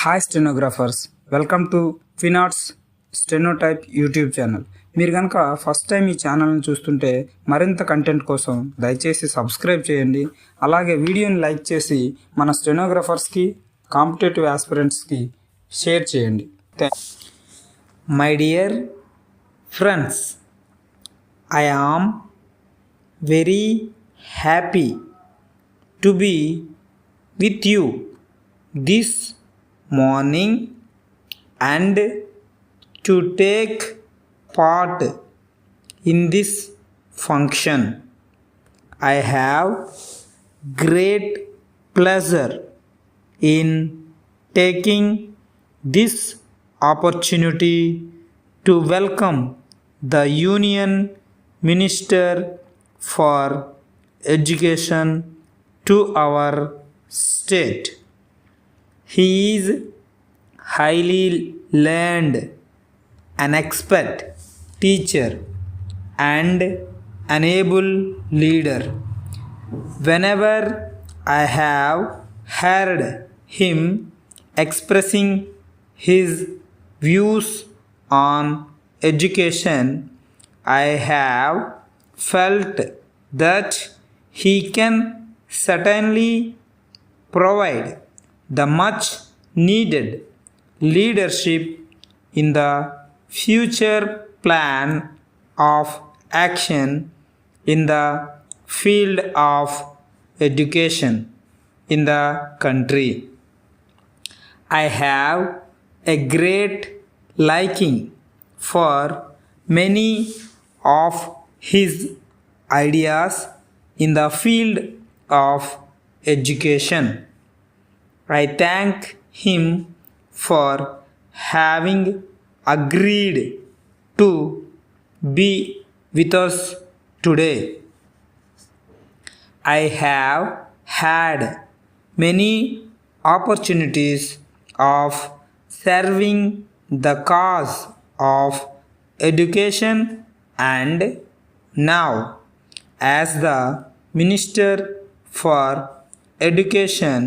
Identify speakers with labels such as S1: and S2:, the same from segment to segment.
S1: Hi stenographers, welcome to Finats stenotype YouTube channel. మీరు కనుక first time ఈ ఛానల్ని చూస్తుంటే మరింత కంటెంట్ కోసం దయచేసి సబ్స్క్రైబ్ చేయండి. అలాగే వీడియోని లైక్ చేసి మన స్టెనోగ్రాఫర్స్కి, కాంపిటేటివ్ ఆస్పిరెంట్స్కి షేర్ చేయండి. My dear friends, I am very happy to be with you this morning and to take part in this function. I have great pleasure in taking this opportunity to welcome the Union Minister for Education to our state. He is highly learned, an expert teacher and an able leader. Whenever I have heard him expressing his views on education, I have felt that he can certainly provide the much needed leadership in the future plan of action in the field of education in the country. I have a great liking for many of his ideas in the field of education. I thank him for having agreed to be with us today. I have had many opportunities of serving the cause of education, and now as the Minister for Education,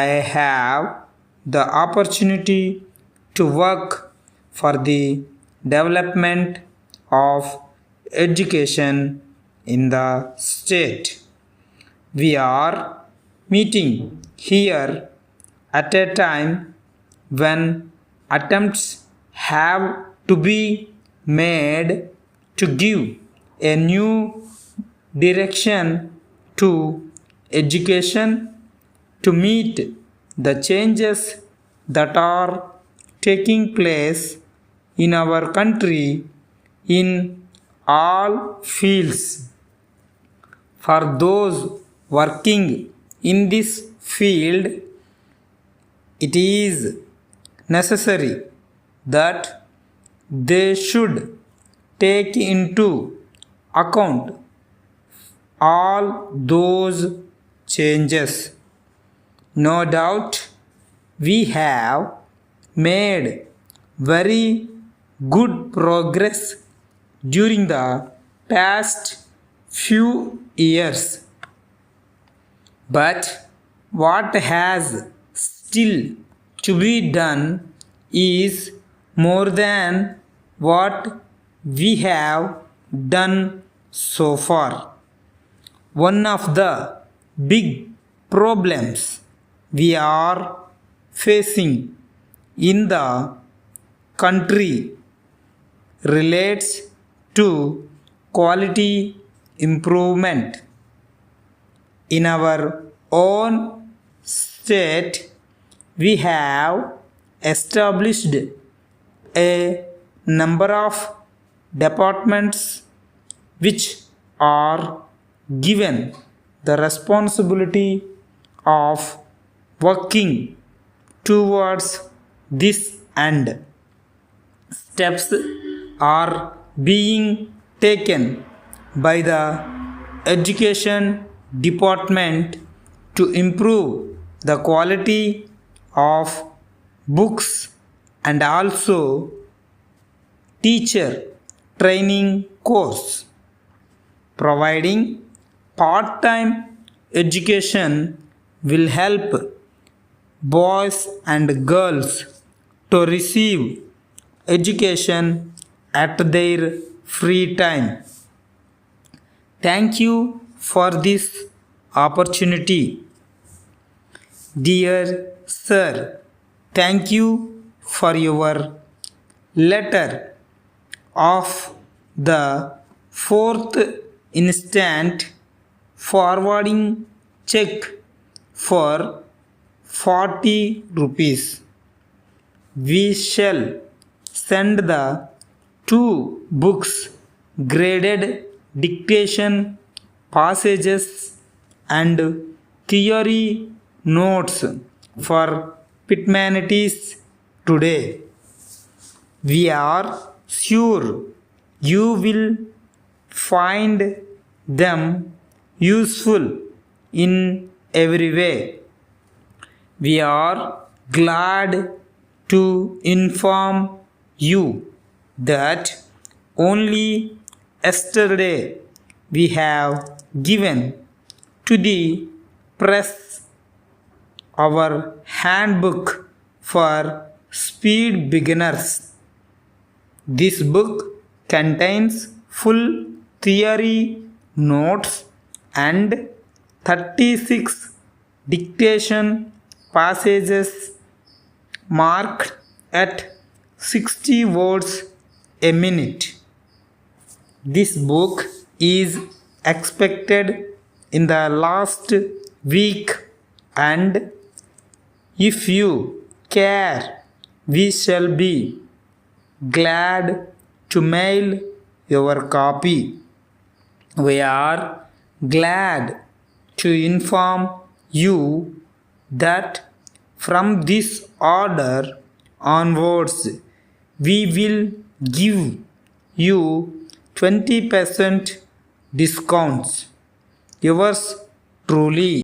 S1: I have the opportunity to work for the development of education in the state. We are meeting here at a time when attempts have to be made to give a new direction to education to meet the changes that are taking place in our country in all fields. For those working in this field, it is necessary that they should take into account all those changes. No doubt we have made very good progress during the past few years, but what has still to be done is more than what we have done so far. One of the big problems we are facing in the country relates to quality improvement. In our own state, we have established a number of departments which are given the responsibility of working towards this end. Steps are being taken by the education department to improve the quality of books and also teacher training course. Providing part-time education will help boys and girls to receive education at their free time. Thank you for this opportunity. Dear Sir, thank you for your letter of the 4th instant forwarding check for 40 rupees. We shall send the 2 books graded dictation passages and theory notes for Pitmanities today. We are sure you will find them useful in every way. We are glad to inform you that only yesterday we have given to the press our handbook for speed beginners. This book contains full theory notes and 36 dictation passages marked at 60 words a minute. This book is expected in the last week, and if you care, we shall be glad to mail your copy. We are glad to inform you that from this order onwards we will give you 20% discounts. Yours truly.